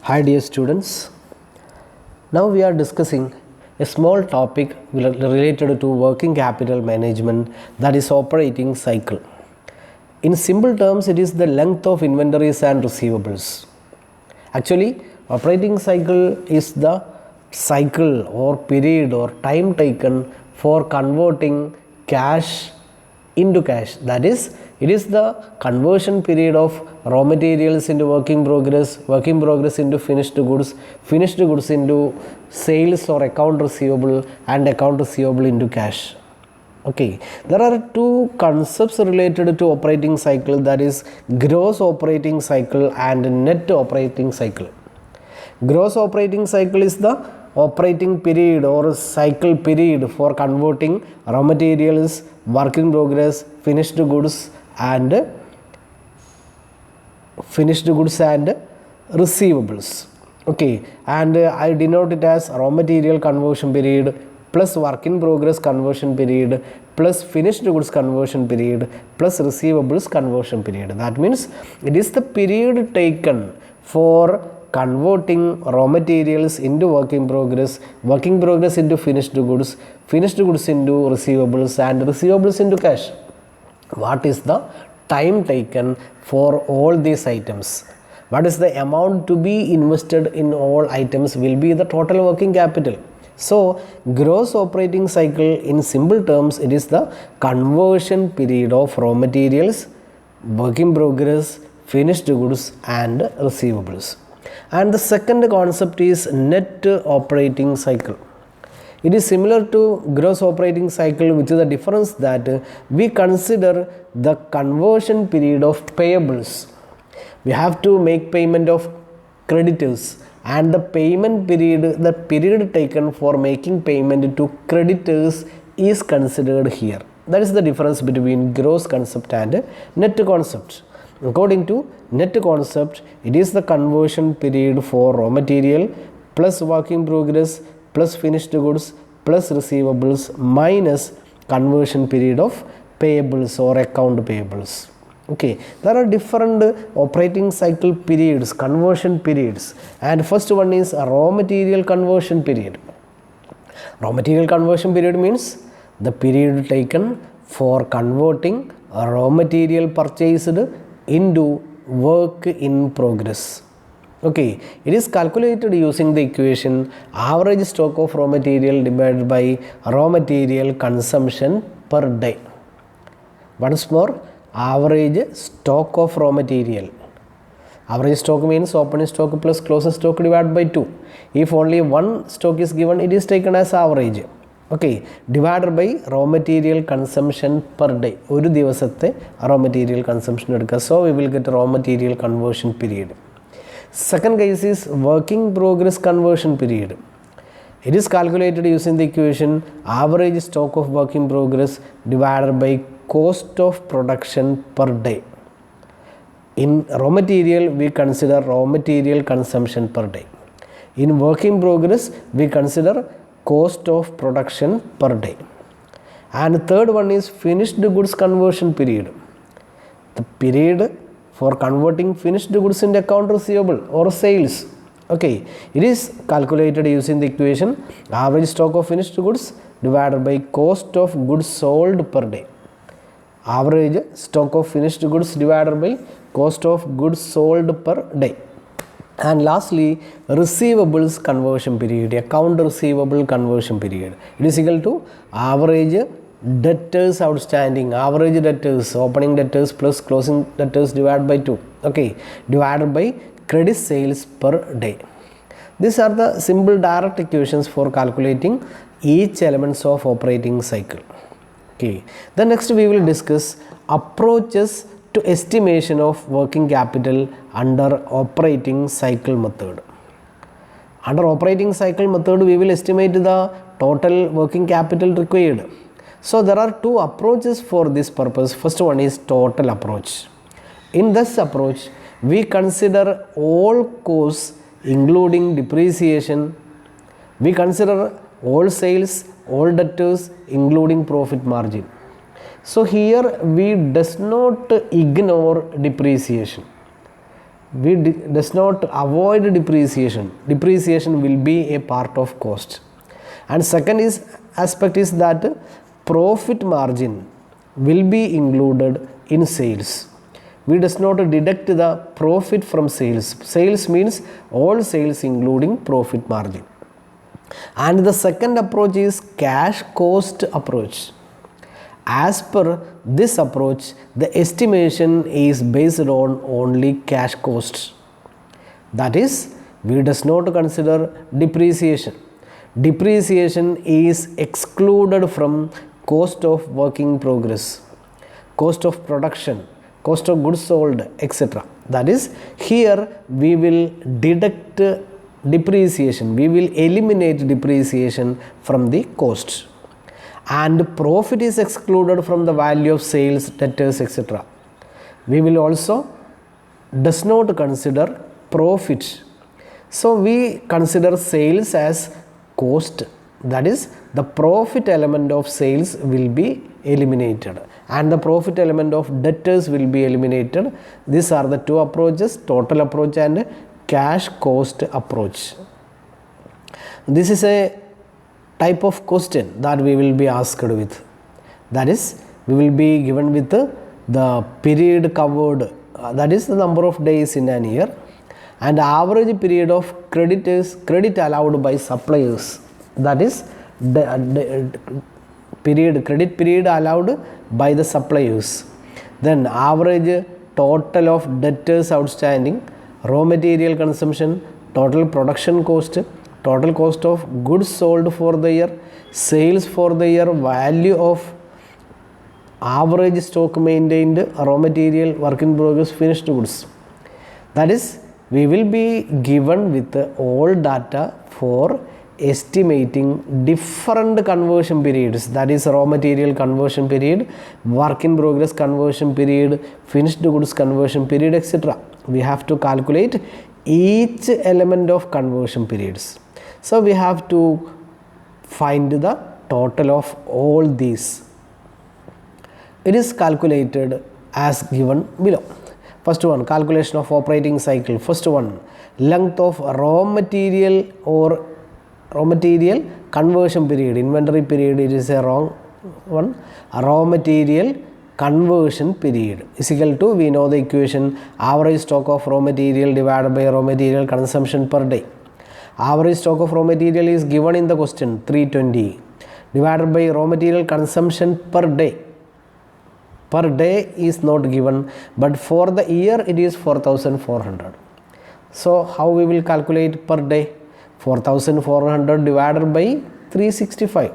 Hi dear students, now we are discussing a small topic related to working capital management, that is operating cycle. In simple terms, it is the length of inventories and receivables. Actually, operating cycle is the cycle or period or time taken for converting cash into cash. That is, it is the conversion period of raw materials into work in progress into finished goods into sales or account receivable, and account receivable into cash. Okay, there are two concepts related to operating cycle, that is gross operating cycle and net operating cycle. Gross operating cycle is the operating period or cycle period for converting raw materials, work in progress, finished goods and receivables. Okay, and I denote it as raw material conversion period plus work in progress conversion period plus finished goods conversion period plus receivables conversion period. That means it is the period taken for converting raw materials into work in progress into finished goods into receivables, and receivables into cash. What is the time taken for all these items? What is the amount to be invested in all items will be the total working capital. So, gross operating cycle in simple terms, it is the conversion period of raw materials, work in progress, finished goods and receivables. And the second concept is net operating cycle. It is similar to gross operating cycle, which is the difference that we consider the conversion period of payables. We have to make payment of creditors, and the payment period, the period taken for making payment to creditors is considered here. That is the difference between gross concept and net concept. According to net concept, it is the conversion period for raw material plus work in progress plus finished goods plus receivables minus conversion period of payables or account payables. Okay, there are different operating cycle periods, conversion periods, and first one is a raw material conversion period. Raw material conversion period means the period taken for converting a raw material purchased into work in progress. Okay, it is calculated using the equation average stock of raw material divided by raw material consumption per day. Once more, average stock of raw material. Average stock means opening stock plus closing stock divided by 2. If only one stock is given, it is taken as average. Okay, divided by raw material consumption per day. ഒരു ദിവസത്തെ raw material consumption എടുക്കുക. So we will get raw material conversion period. Second case is working progress conversion period. It is calculated using the equation average stock of work in progress divided by cost of production per day. In raw material, we consider raw material consumption per day. In work in progress, we consider cost of production per day. And third one is finished goods conversion period. The period for converting finished goods into account receivable or sales. Okay, it is calculated using the equation average stock of finished goods divided by cost of goods sold per day. Average stock of finished goods divided by cost of goods sold per day. And lastly, receivables conversion period, account receivable conversion period. It is equal to average debtors outstanding, average debtors, opening debtors plus closing debtors divided by 2. Okay, divided by credit sales per day. These are the simple direct equations for calculating each elements of operating cycle. Okay, then next we will discuss approaches to estimation of working capital under operating cycle method. Under operating cycle method, we will estimate the total working capital required. So there are two approaches for this purpose. First one is total approach. In this approach, we consider all costs including depreciation. We consider all sales, all debtors including profit margin. So here we does not ignore depreciation. does not avoid depreciation. Depreciation will be a part of cost. And second aspect is that profit margin will be included in sales. We does not deduct the profit from sales. Sales means all sales including profit margin. And the second approach is cash cost approach. As per this approach, the estimation is based on only cash costs. That is, we does not consider depreciation. Depreciation is excluded from cost of work in progress, cost of production, cost of goods sold, etc. That is, here we will deduct depreciation, we will eliminate depreciation from the cost, and profit is excluded from the value of sales, debtors, etc. We will also does not consider profit. So we consider sales as cost, that is, the profit element of sales will be eliminated and the profit element of debtors will be eliminated. These are the two approaches, total approach and cash cost approach. This is a type of question that we will be asked with. That is, we will be given with the period covered, that is the number of days in an year, and average period of credit allowed by suppliers, that is the credit period allowed by the suppliers. Then average total of debtors outstanding, raw material consumption, total production cost, total cost of goods sold for the year, sales for the year, value of average stock maintained, raw material, work in progress, finished goods. That is, we will be given with all data for estimating different conversion periods, that is raw material conversion period, work in progress conversion period, finished goods conversion period, etc. We have to calculate each element of conversion periods. So we have to find the total of all these. It is calculated as given below. First one, calculation of operating cycle. First one, length of raw material or raw material conversion period, inventory period, it is a wrong one. Raw material conversion period is equal to, we know the equation, average stock of raw material divided by raw material consumption per day. Average stock of raw material is given in the question 320 divided by raw material consumption per day. Per day is not given, but for the year it is 4400. So how we will calculate per day? 4400 divided by 365.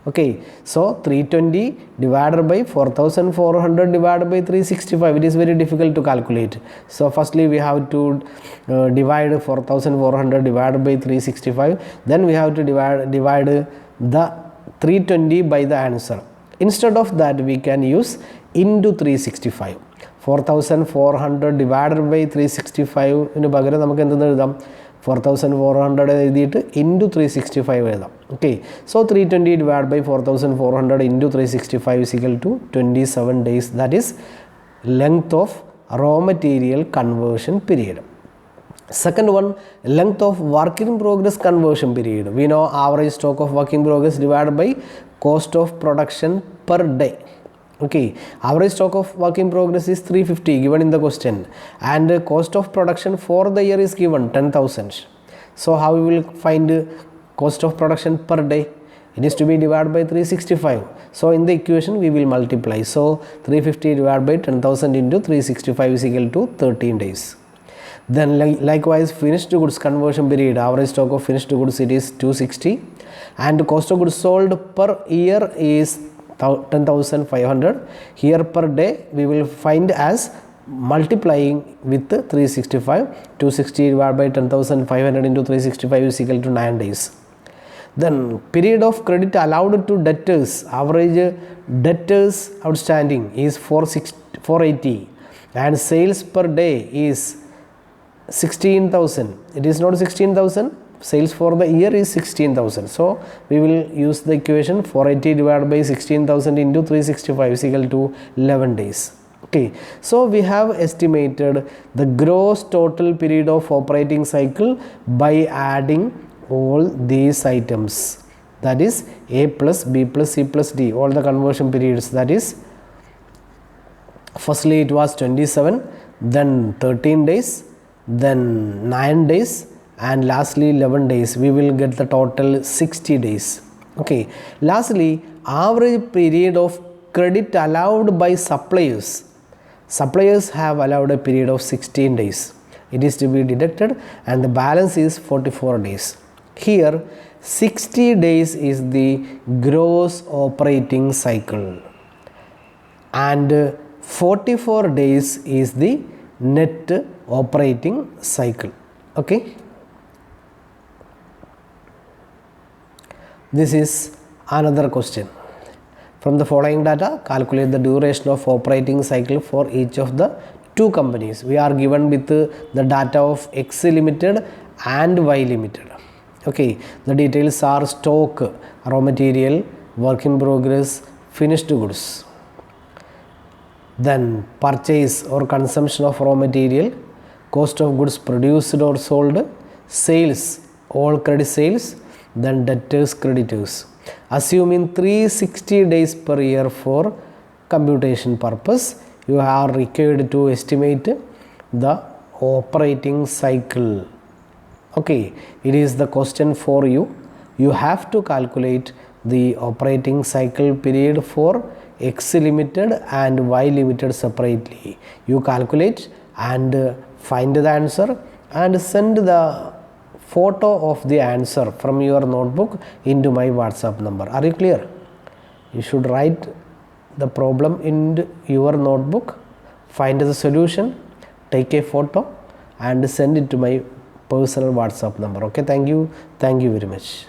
Okay, so 320 divided by 4400 divided by 365, it is very difficult to calculate. So firstly we have to divide 4400 divided by 365, then we have to divide the 320 by the answer. Instead of that, we can use into 365. 4400 divided by 365 ന് പകരം നമുക്ക് എന്തെന്ന് എഴുതാം, 4400 എഴുതിയിട്ട് into 365 എഴുതാം. Okay, so 320 divided by 4400 into 365 is equal to 27 days. That is length of raw material conversion period. Second one, length of work in progress conversion period. We know average stock of work in progress divided by cost of production per day. Okay, average stock of work in progress is 350 given in the question, and cost of production for the year is given 10,000. So how we will find cost of production per day? It is to be divided by 365. So in the equation we will multiply. So 350 divided by 10,000 into 365 is equal to 13 days. Then likewise finished goods conversion period, average stock of finished goods it is 260, and cost of goods sold per year is 10,500. Here per day we will find as multiplying with 365. 260 divided by 10,500 into 365 is equal to 9 days. Then period of credit allowed to debtors, average debtors outstanding is 480, and sales per day is 16,000. It is not 16,000. Sales for the year is 16,000. So we will use the equation 480 divided by 16,000 into 365 is equal to 11 days. Okay, so we have estimated the gross total period of operating cycle by adding all these items, that is A plus B plus C plus D, all the conversion periods. That is, firstly it was 27, then 13 days, then 9 days, and lastly 11 days. We will get the total 60 days. Okay, lastly, average period of credit allowed by suppliers. Suppliers have allowed a period of 16 days. It is to be deducted, and the balance is 44 days. Here 60 days is the gross operating cycle and 44 days is the net operating cycle. Okay, this is another question. From the following data, calculate the duration of operating cycle for each of the two companies. We are given with the data of X Limited and Y Limited. Okay, the details are stock, raw material, work in progress, finished goods. Then purchase or consumption of raw material, cost of goods produced or sold, sales, all credit sales, then debtors, creditors. Assuming 360 days per year for computation purpose, you are required to estimate the operating cycle. Okay, it is the question for you. You have to calculate the operating cycle period for X Limited and Y Limited separately. You calculate and find the answer and send the photo of the answer from your notebook into my WhatsApp number. Are you clear? You should write the problem in your notebook, find the solution, take a photo and send it to my personal WhatsApp number. Okay, thank you very much.